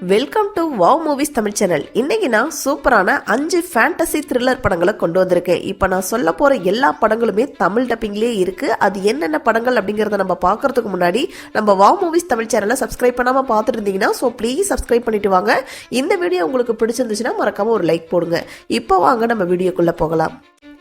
Welcome to wow movies Tamil channel. இன்னைக்கு நான் சூப்பரான 5 ஃபேண்டசி த்ரில்லர் படங்களை கொண்டு வந்திருக்கேன். இப்போ நான் சொல்ல போற எல்லா படங்களுமே தமிழ் டப்பிங்லேயே இருக்கு. அது என்னென்ன படங்கள் அப்படிங்கறத நம்ம பார்க்கறதுக்கு முன்னாடி நம்ம வாவ் மூவிஸ் தமிழ் சேனலை சப்ஸ்கிரைப் பண்ணாம பார்த்துட்டு இருந்தீங்கன்னா ப்ளீஸ் சப்ஸ்கிரைப் பண்ணிட்டு வாங்க. இந்த வீடியோ உங்களுக்கு பிடிச்சிருந்துச்சுன்னா மறக்காம ஒரு லைக் போடுங்க. இப்போ வாங்க நம்ம வீடியோக்குள்ள போகலாம்.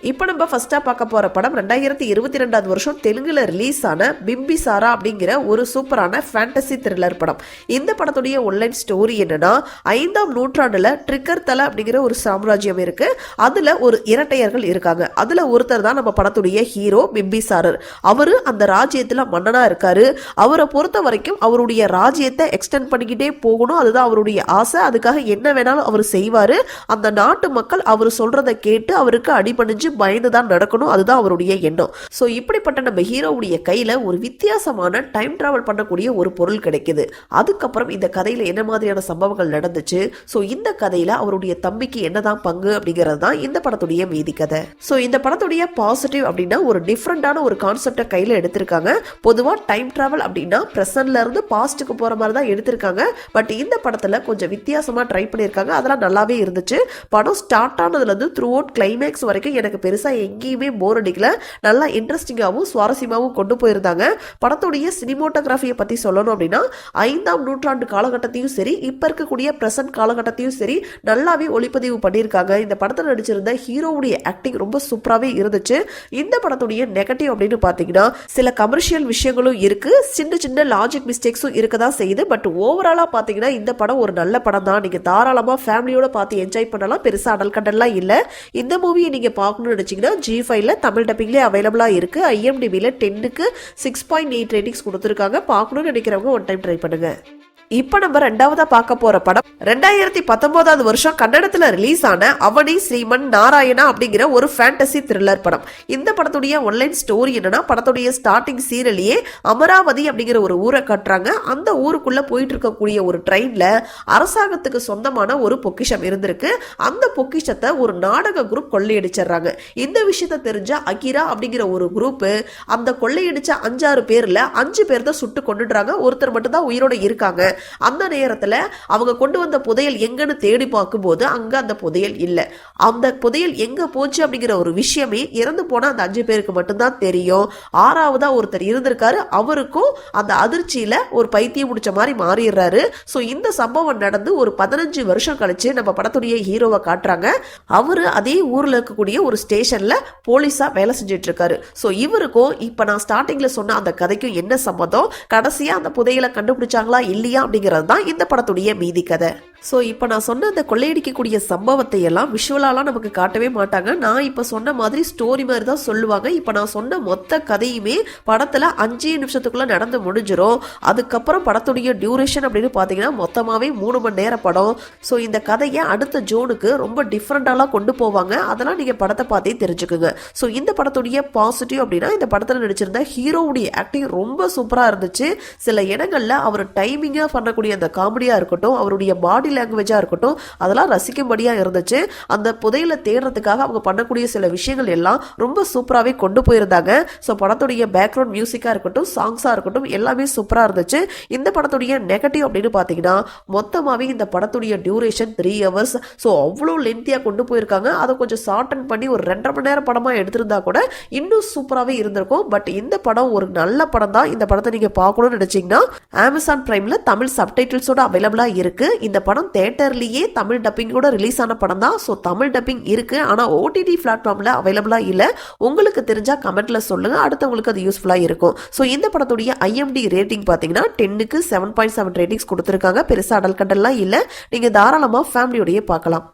இப்போ நம்ம ஃபர்ஸ்டா பார்க்க போற படம் 2022 வருஷம் தெலுங்குல ரிலீஸ் ஆன பிம்பிசாரா அப்படிங்கிற ஒரு சூப்பரான ஃபேண்டசி த்ரில்லர் படம். இந்த படத்துடைய ஒன்லைன் ஸ்டோரி என்னன்னா, 5ஆம் நூற்றாண்டுல ட்ரிக்கர் தலை அப்படிங்கிற ஒரு சாம்ராஜ்யம் இருக்கு. அதுல ஒரு இரட்டையர்கள் இருக்காங்க. அதுல ஒருத்தர் தான் நம்ம படத்துடைய ஹீரோ பிம்பிசாரர். அவரு அந்த ராஜ்யத்துல மன்னனா இருக்காரு. அவரை பொறுத்த வரைக்கும் அவருடைய ராஜ்யத்தை எக்ஸ்டெண்ட் பண்ணிக்கிட்டே போகணும், அதுதான் அவருடைய ஆசை. அதுக்காக என்ன வேணாலும் அவர் செய்வாரு. அந்த நாட்டு மக்கள் அவர் சொல்றதை கேட்டு அவருக்கு அடிபணிஞ்சு பயந்துதான் நடக்கணும், அதுதான் அவருடைய எண்ணம். சோ இப்படிப்பட்ட நம்ம ஹீரோவுடைய கையில ஒரு வித்தியாசமான டைம் டிராவல் பண்ணக்கூடிய ஒரு பொருள் கிடைக்குது. அதுக்கப்புறம் இந்த கதையில என்ன மாதிரியான சம்பவங்கள் நடந்துச்சு, சோ இந்த கதையில அவருடைய தம்பிக்கு என்னதான் பங்கு அப்படிங்கிறது தான் இந்த படத்துடைய மீதி கதை. சோ இந்த படத்துடைய பாசிட்டிவ் அப்படின்னா ஒரு டிஃப்ரெண்டான ஒரு கான்செப்டை கையில எடுத்திருக்காங்க. பொதுவா டைம் டிராவல் அப்படின்னா பிரசன்ட்ல இருந்து பாஸ்டுக்கு போற மாதிரி தான் எடுத்திருக்காங்க. பட் இந்த படத்துல கொஞ்சம் வித்தியாசமா ட்ரை பண்ணிருக்காங்க. அதெல்லாம் நல்லாவே இருந்துச்சு. படம் ஸ்டார்ட் ஆனதுல இருந்து த்ரூ அவுட் கிளைமேக்ஸ் வரைக்கும் எனக்கு பெருசா எங்கேயுமே போர் அடிக்கல. நல்லா இன்ட்ரெஸ்டிங்காகவும் சுவாரஸ்யமாகவும் கொண்டு போயிருந்தாங்க. படத்துடைய சினிமோட்டோகிராஃபியை பத்தி சொல்லணும் அப்படின்னா 5ஆம் நூற்றாண்டு காலகட்டத்தையும் சரி, இப்ப இருக்கக்கூடிய பிரசன்ட் காலகட்டத்தையும் சரி நல்லாவே ஒளிப்பதிவு பண்ணியிருக்காங்க. இந்த படத்தில் நடிச்சிருந்த ஹீரோவுடைய ஆக்டிங் ரொம்ப சூப்பராகவே இருந்துச்சு. இந்த படத்துடைய நெகட்டிவ் அப்படின்னு பார்த்தீங்கன்னா சில கமர்ஷியல் விஷயங்களும் இருக்கு, சின்ன சின்ன லாஜிக் மிஸ்டேக்ஸும் இருக்கதான் செய்யுது. பட் ஓவராலா பார்த்தீங்கன்னா இந்த படம் ஒரு நல்ல படம் தான். நீங்க தாராளமா ஃபேமிலியோட பார்த்து என்ஜாய் பண்ணலாம். பெருசா அடல் கண்டெல்லாம் இல்ல. இந்த மூவியை நீங்க பார்க்கணும் நினைச்சீங்கன்னா G5ல தமிழ் டப்பிங்லேயே அவைலபிளா இருக்கு. IMDbல 10க்கு 6.8 ரேட்டிங்ஸ் கொடுத்துருக்காங்க. பார்க்கணும்னு நினைக்கிறவங்க ஒன் டைம் ட்ரை பண்ணுங்க. இப்ப நம்ம ரெண்டாவதா பார்க்க போற படம் 2019 வருஷம் கன்னடத்துல ரிலீஸ் ஆன அவனி ஸ்ரீமன் நாராயணா அப்படிங்கிற ஒரு ஃபேண்டசி த்ரில்லர் படம். இந்த படத்துடைய ஒன்லைன் ஸ்டோரி என்னன்னா, படத்துடைய ஸ்டார்டிங் சீரியலையே அமராவதி அப்படிங்கிற ஒரு ஊரை காட்டுறாங்க. அந்த ஊருக்குள்ள போயிட்டு இருக்கக்கூடிய ஒரு ட்ரெயின்ல அரசாங்கத்துக்கு சொந்தமான ஒரு பொக்கிஷம் இருந்திருக்கு. அந்த பொக்கிஷத்தை ஒரு நாடக குரூப் கொள்ளையடிச்சிடுறாங்க. இந்த விஷயத்த தெரிஞ்ச அகிரா அப்படிங்கிற ஒரு குரூப் அந்த கொள்ளையடிச்ச 5-6 பேர்ல 5 பேர் தான் சுட்டு கொண்டுடுறாங்க. ஒருத்தர் மட்டும் தான் உயிரோட இருக்காங்க. அந்த நேரத்துல அவங்க கொண்டு வந்த புதையல் எங்கன்னு தேடி பார்க்கும்போது அங்க அந்த புதையல் இல்ல. அந்த புதையல் எங்க போச்சு அப்படிங்கிற ஒரு விஷயமே இறந்து போன அந்த 5 பேருக்கு மட்டும்தான் தெரியும். 6ஆவதா ஒருத்தர் இருந்திருக்காரு. அவருக்கும் அந்த அதிர்ச்சியில ஒரு பைத்தியம் முடிச்ச மாதிரி மாறிடுறாரு. சோ இந்த சம்பவம் நடந்து ஒரு 15 வருஷம் கழிச்சு நம்ம படத்துடைய ஹீரோவை காட்டுறாங்க. அவரு அதே ஊர்ல இருக்கக்கூடிய ஒரு ஸ்டேஷன்ல போலீஸா வேலை செஞ்சுட்டு இருக்காரு. சோ இவருக்கும் இப்ப நான் ஸ்டார்டிங்ல சொன்ன அந்த கதைக்கும் என்ன சம்பந்தம், கடைசியா அந்த புதையலை கண்டுபிடிச்சாங்களா இல்லையா அப்படிங்கிறது தான் இந்த படத்துடைய மீதி கதை. ஸோ இப்போ நான் சொன்ன அந்த கொள்ளையடிக்கக்கூடிய சம்பவத்தை எல்லாம் விஷுவலாலாம் நமக்கு காட்டவே மாட்டாங்க. நான் இப்போ சொன்ன மாதிரி ஸ்டோரி மாதிரி தான் சொல்லுவாங்க. இப்போ நான் சொன்ன மொத்த கதையுமே படத்தில் 5 நிமிஷத்துக்குள்ள நடந்து முடிஞ்சிடும். அதுக்கப்புறம் படத்துடைய டியூரேஷன் அப்படின்னு பார்த்தீங்கன்னா மொத்தமாகவே 3 மணி நேரம் படம். ஸோ இந்த கதையை அடுத்த ஜோனுக்கு ரொம்ப டிஃப்ரெண்டாலாம் கொண்டு போவாங்க. அதெல்லாம் நீங்கள் படத்தை பார்த்தே தெரிஞ்சுக்குங்க. ஸோ இந்த படத்துடைய பாசிட்டிவ் அப்படின்னா இந்த படத்தில் நடிச்சிருந்த ஹீரோவுடைய ஆக்டிங் ரொம்ப சூப்பராக இருந்துச்சு. சில இடங்களில் அவர் டைமிங்காக பண்ணக்கூடிய அந்த காமெடியாக இருக்கட்டும், அவருடைய பாடி லாங்குவேஜா இருக்கட்டும், அதெல்லாம் ரசிக்கும்படியா இருந்துச்சு. அந்த புதையலை தேடுறதுக்காக அவங்க பண்ணக்கூடிய சில விஷயங்கள் எல்லாம் ரொம்ப சூப்பராகவே கொண்டு போயிருந்தாங்க. ஸோ படத்துடைய பேக்ரவுண்ட் மியூசிக்கா இருக்கட்டும், சாங்ஸா இருக்கட்டும், எல்லாமே சூப்பரா இருந்துச்சு. இந்த படத்துடைய நெகட்டிவ் அப்படின்னு பார்த்தீங்கன்னா மொத்தமாகவே இந்த படத்துடைய டியூரேஷன் 3 hours. ஸோ அவ்வளோ லென்த்தியா கொண்டு போயிருக்காங்க. அதை கொஞ்சம் ஷார்டன் பண்ணி ஒரு 2.5 மணி நேரம் படமா எடுத்திருந்தா கூட இன்னும் சூப்பராகவே இருந்திருக்கும். பட் இந்த படம் ஒரு நல்ல படம் தான். இந்த படத்தை நீங்க பார்க்கணும்னு நினைச்சீங்கன்னா Amazon Primeல தமிழ் சப்டைட்டில்ஸோட அவைலபிளா இருக்கு. இந்த படம் தியேட்டர்லயே தமிழ் டப்பிங்கோட ரிலீஸ் ஆன படம் தான். ஸோ தமிழ் டப்பிங் இருக்கு, ஆனா OTT பிளாட்ஃபார்ம்ல அவைலபிளா இல்ல. உங்களுக்கு தெரிஞ்சா கமெண்ட்ல சொல்லுங்க, அடுத்தவங்களுக்கு அது யூஸ்ஃபுல்லா இருக்கும். ஸோ இந்த படத்துடைய IMDb ரேட்டிங் பாத்தீங்கன்னா 10க்கு 7.7 ரேட்டிங்ஸ் கொடுத்திருக்காங்க. பெருசா அடல் கண்டெல்லாம் இல்ல. நீங்க தாராளமா ஃபேமிலியோடய பார்க்கலாம்.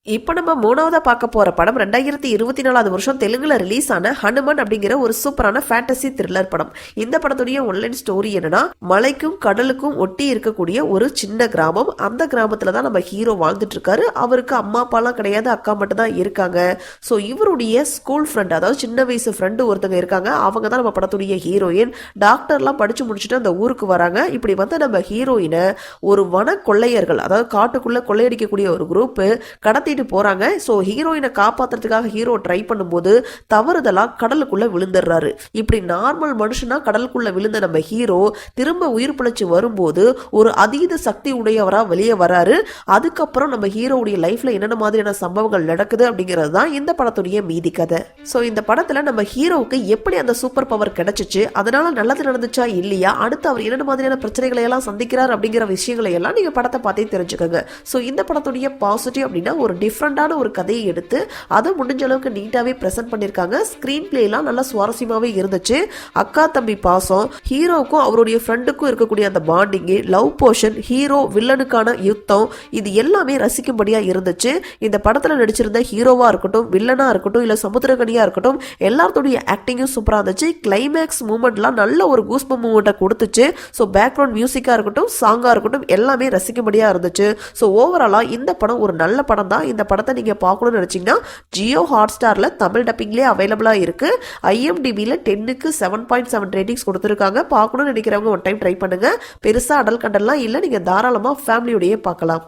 இப்போ நம்ம மூணாவதா பார்க்க போற படம் 2024 வருஷம் தெலுங்குல ரிலீஸ் ஆன ஹனுமன் அப்படிங்கிற ஒரு சூப்பரான ஃபேண்டசி த்ரில்லர் படம். இந்த படத்துடைய ஒன்லைன் ஸ்டோரி என்னன்னா, மலைக்கும் கடலுக்கும் ஒட்டி இருக்கக்கூடிய ஒரு சின்ன கிராமம். அந்த கிராமத்துல தான் நம்ம ஹீரோ வாழ்ந்துட்டு இருக்காரு. அவருக்கு அம்மா அப்பாலாம் கிடையாது, அக்கா மட்டும் தான் இருக்காங்க. ஸோ இவருடைய ஸ்கூல் ஃப்ரெண்ட், அதாவது சின்ன வயசு ஃப்ரெண்டு ஒருத்தங்க இருக்காங்க. அவங்க தான் நம்ம படத்துடைய ஹீரோயின். டாக்டர்லாம் படிச்சு முடிச்சுட்டு அந்த ஊருக்கு வராங்க. இப்படி வந்து நம்ம ஹீரோயினை ஒரு வன கொள்ளையர்கள், அதாவது காட்டுக்குள்ள கொள்ளையடிக்கக்கூடிய ஒரு குரூப் கடத்தி கடத்திட்டு போறாங்க. ஸோ ஹீரோயினை காப்பாத்துறதுக்காக ஹீரோ ட்ரை பண்ணும்போது தவறுதலா கடலுக்குள்ள விழுந்துடுறாரு. இப்படி நார்மல் மனுஷனா கடலுக்குள்ள விழுந்த நம்ம ஹீரோ திரும்ப உயிர் பிழைச்சு வரும்போது ஒரு அதீத சக்தி உடையவரா வெளியே வராரு. அதுக்கப்புறம் நம்ம ஹீரோவுடைய லைஃப்ல என்னென்ன மாதிரியான சம்பவங்கள் நடக்குது அப்படிங்கிறது தான் இந்த படத்துடைய மீதி கதை. ஸோ இந்த படத்துல நம்ம ஹீரோவுக்கு எப்படி அந்த சூப்பர் பவர் கிடைச்சிச்சு, அதனால நல்லது நடந்துச்சா இல்லையா, அடுத்து அவர் என்னென்ன மாதிரியான பிரச்சனைகளை எல்லாம் சந்திக்கிறார் அப்படிங்கிற விஷயங்களை எல்லாம் நீங்க படத்தை பார்த்தே தெரிஞ்சுக்கோங்க. ஸோ இந்த படத்துடைய பாசிட்டிவ் அப்படின்னா ஒரு டிஃப்ரெண்டான ஒரு கதையை எடுத்து அதை முடிஞ்ச அளவுக்கு நீட்டாவே பிரசன்ட் பண்ணியிருக்காங்க. ஸ்கிரீன் பிளே எல்லாம் நல்லா சுவாரஸ்யமாவே இருந்துச்சு. அக்கா தம்பி பாசம், ஹீரோவுக்கும் அவருடைய ஃப்ரெண்டுக்கும் இருக்கக்கூடிய அந்த பாண்டிங், லவ் போர்ஷன், ஹீரோ வில்லனுக்கான யுத்தம், இது எல்லாமே ரசிக்கும்படியா இருந்துச்சு. இந்த படத்துல நடிச்சிருந்த ஹீரோவா இருக்கட்டும், வில்லனா இருக்கட்டும், இல்ல சமுத்திரகனியா இருக்கட்டும், எல்லாத்துடைய ஆக்டிங்கும் சூப்பரா இருந்துச்சு. கிளைமேக்ஸ் மூமெண்ட்லாம் நல்ல ஒரு கூஸ்பம் மூமெண்ட்டை கொடுத்துச்சு. ஸோ பேக்ரவுண்ட் மியூசிக்கா இருக்கட்டும், சாங்கா இருக்கட்டும், எல்லாமே ரசிக்கும்படியா இருந்துச்சு. ஸோ ஓவராலா இந்த படம் ஒரு நல்ல படம் தான். இந்த படத்தை நீங்க பார்க்கணும்னு நினைச்சீங்கன்னா ஜியோ ஹாட்ஸ்டார்ல தமிழ் டப்பிங்லேயே அவைலபிளா இருக்கு. IMDbல 10க்கு 7.7 ரேட்டிங்ஸ் கொடுத்துருக்காங்க. பார்க்கணும்னு நினைக்கிறவங்க ஒன் டைம் ட்ரை பண்ணுங்க. பெருசா அடல் கண்டெல்லாம் இல்லை, நீங்க தாராளமா ஃபேமிலியோடய பார்க்கலாம்.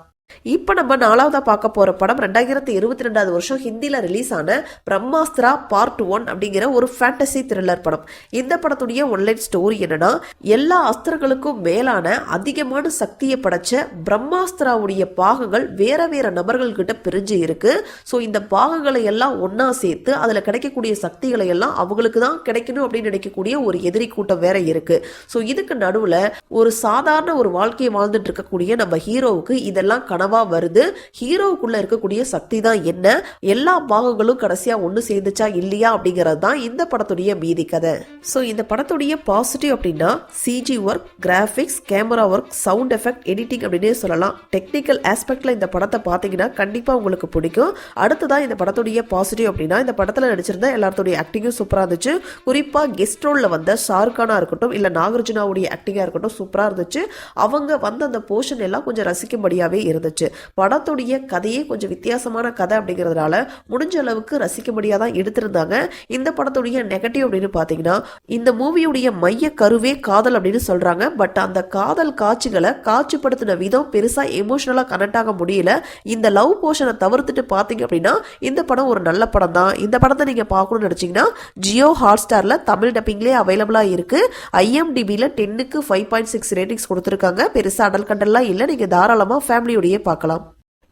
இப்போ நம்ம நாலாவதா பார்க்க போற படம் 2022 வருஷம் ஹிந்தில ரிலீஸ் ஆன பிரம்மாஸ்திரா பார்ட் 1 அப்படிங்கிற ஒரு ஃபேண்டசி த்ரில்லர் படம். இந்த படத்துடைய ஒன்லைன் ஸ்டோரி என்னன்னா, எல்லா அஸ்திரங்களுக்கும் மேலான அதிகமான சக்தியை படைச்ச பிரம்மாஸ்திராவுடைய பாகங்கள் வேற வேற நபர்கள் கிட்ட பிரிஞ்சு இருக்கு. ஸோ இந்த பாகங்களை எல்லாம் ஒன்னா சேர்த்து அதுல கிடைக்கக்கூடிய சக்திகளை எல்லாம் அவங்களுக்கு தான் கிடைக்கணும் அப்படின்னு நினைக்கக்கூடிய ஒரு எதிரி கூட்டம் வேற இருக்கு. ஸோ இதுக்கு நடுவுல ஒரு சாதாரண ஒரு வாழ்க்கையை வாழ்ந்துட்டு இருக்கக்கூடிய நம்ம ஹீரோவுக்கு இதெல்லாம் கனவா வருது. ஹீரோவுக்குள்ள இருக்கக்கூடிய சக்தி தான் என்ன, எல்லா பாகங்களும் கடைசியா ஒண்ணு சேர்ந்துச்சா இல்லையா அப்படிங்கிறது தான் இந்த படத்துடைய மீதி கதை. ஸோ இந்த படத்துடைய பாசிட்டிவ் அப்படின்னா CG work, graphics, camera work, sound effect, editing அப்படின்னே சொல்லலாம். டெக்னிக்கல் ஆஸ்பெக்ட்ல இந்த படத்தை பார்த்தீங்கன்னா கண்டிப்பா உங்களுக்கு பிடிக்கும். அடுத்ததான் இந்த படத்துடைய பாசிட்டிவ் அப்படின்னா இந்த படத்துல நடிச்சிருந்த எல்லாத்துடைய ஆக்டிங்கும் சூப்பரா இருந்துச்சு. குறிப்பா கெஸ்ட் ரோல்ல வந்த ஷாருக்கானா இருக்கட்டும், இல்ல நாகார்ஜுனாவுடைய ஆக்டிங்கா இருக்கட்டும், சூப்பரா இருந்துச்சு. அவங்க வந்த அந்த போர்ஷன் எல்லாம் கொஞ்சம் ரசிக்கும்படியாவே இருந்துச்சு. படத்துடைய கதையே கொஞ்சம் வித்தியாசமான கதை அப்படிங்கிறதுனால முடிஞ்ச அளவுக்கு ரசிக்கும்படியா தான் எடுத்திருந்தாங்க. இந்த படத்துடைய நெகட்டிவ் அப்படின்னு பாத்தீங்கன்னா, இந்த மூவியுடைய மைய கருவே காதல் அப்படின்னு சொல்றாங்க. பட் அந்த காதல் காட்சிகளை காட்சிப்படுத்தின விதம் பெருசா எமோஷனலா கனெக்ட் ஆக முடியல. இந்த லவ் போர்ஷனை தவிர்த்துட்டு பாத்தீங்க அப்படின்னா இந்த படம் ஒரு நல்ல படம் தான். இந்த படத்தை நீங்க பார்க்கணும்னு நினைச்சீங்கன்னா ஜியோ ஹாட்ஸ்டார்ல தமிழ் டப்பிங்லேயே அவைலபிளா இருக்கு. IMDbல 10க்கு 5.6 ரேட்டிங்ஸ் கொடுத்துருக்காங்க. பெருசா அடல் கண்டெல்லாம் இல்லை, நீங்க தாராளமா ஃபேமிலியோடய பார்க்கலாம்.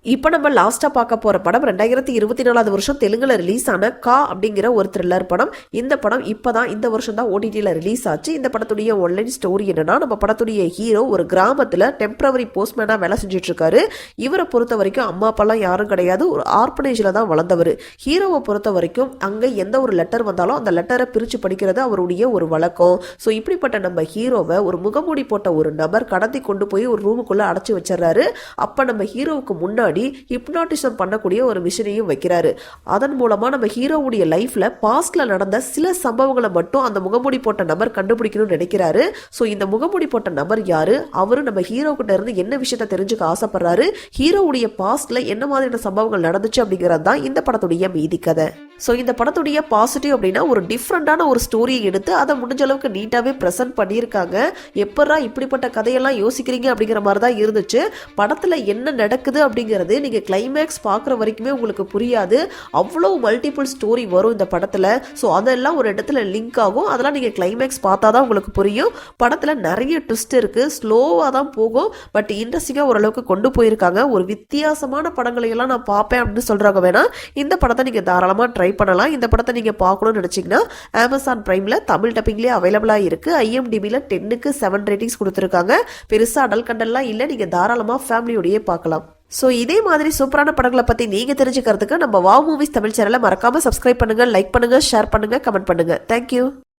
இப்போ நம்ம லாஸ்டா பார்க்க போற படம் 2024 வருஷம் தெலுங்குல ரிலீஸ் ஆன கா அப்படிங்கிற ஒரு த்ரில்லர் படம். இந்த படம் இப்பதான் இந்த வருஷம் தான் OTTல ரிலீஸ் ஆச்சு. இந்த படத்துடைய ஒன்லைன் ஸ்டோரி என்னன்னா, நம்ம படத்துடைய ஹீரோ ஒரு கிராமத்துல டெம்பரவரி போஸ்ட்மேனா வேலை செஞ்சுட்டு இருக்காரு. இவரை பொறுத்த வரைக்கும் அம்மா அப்பாலாம் யாரும் கிடையாது, ஒரு ஆர்பனேஜ்ல தான் வளர்ந்தவர். ஹீரோவை பொறுத்த வரைக்கும் அங்க எந்த ஒரு லெட்டர் வந்தாலும் அந்த லெட்டரை பிரிச்சு படிக்கிறது அவருடைய ஒரு வழக்கம். ஸோ இப்படிப்பட்ட நம்ம ஹீரோவை ஒரு முகமூடி போட்ட ஒரு நபர் கடத்தி கொண்டு போய் ஒரு ரூமுக்குள்ள அடைச்சு வச்சிடறாரு. அப்ப நம்ம ஹீரோவுக்கு முன்னாடி ஹிப்னாட்டிசம் பண்ணக்கூடிய ஒரு மிஷினையும் வைக்கிறாரு. அதன் மூலமா நம்ம ஹீரோவுடைய லைஃப்ல பாஸ்ட்ல நடந்த சில சம்பவங்களை மட்டும் அந்த முகமூடி போட்ட நபர் கண்டுபிடிக்கணும்னு நினைக்கிறாரு. சோ இந்த முகமூடி போட்ட நபர் யாரு, அவரு நம்ம ஹீரோ கிட்ட இருந்து என்ன விஷயத்தை தெரிஞ்சுக்க ஆசைப்படுறாரு, ஹீரோவுடைய பாஸ்ட்ல என்ன மாதிரியான சம்பவங்கள் நடந்துச்சு அப்படிங்கிறது தான் இந்த படத்துடைய மீதி கதை. ஸோ இந்த படத்துடைய பாசிட்டிவ் அப்படின்னா ஒரு டிஃப்ரெண்டான ஒரு ஸ்டோரியை எடுத்து அதை முடிஞ்ச அளவுக்கு நீட்டாகவே ப்ரெசென்ட் பண்ணியிருக்காங்க. எப்படா இப்படிப்பட்ட கதையெல்லாம் யோசிக்கிறீங்க அப்படிங்கிற மாதிரி தான் இருந்துச்சு. படத்தில் என்ன நடக்குது அப்படிங்கிறது நீங்கள் கிளைமேக்ஸ் பார்க்குற வரைக்குமே உங்களுக்கு புரியாது. அவ்வளோ மல்டிபிள் ஸ்டோரி வரும் இந்த படத்தில். ஸோ அதெல்லாம் ஒரு இடத்துல லிங்க் ஆகும். அதெல்லாம் நீங்கள் கிளைமேக்ஸ் பார்த்தா தான் உங்களுக்கு புரியும். படத்தில் நிறைய ட்விஸ்ட் இருக்குது, ஸ்லோவாக தான் போகும், பட் இன்ட்ரெஸ்டிங்காக ஓரளவுக்கு கொண்டு போயிருக்காங்க. ஒரு வித்தியாசமான படங்களை எல்லாம் நான் பார்ப்பேன் அப்படின்னு சொல்கிறாங்க வேணா இந்த படத்தை நீங்கள் தாராளமாக ட்ரை பண்ணலாம். இந்த படத்தை நீங்க பார்க்கணும்னு நினைச்சீங்கன்னா Amazon Primeல தமிழ் டப்பிங்லேயே அவைலபிளா இருக்கு. IMDbல 10க்கு 7 ரேட்டிங்ஸ் கொடுத்துருக்காங்க. பெருசா அடல் கண்டெல்லாம் இல்லை, நீங்க தாராளமா ஃபேமிலியோடயே பார்க்கலாம். ஸோ இதே மாதிரி சூப்பரான படங்களை பத்தி நீங்க தெரிஞ்சுக்கிறதுக்கு நம்ம வாவ் மூவிஸ் தமிழ் சேனலை மறக்காம சப்ஸ்கிரைப் பண்ணுங்க, லைக் பண்ணுங்க, ஷேர் பண்ணுங்க, கமெண்ட் பண்ணுங்க. தேங்க்யூ.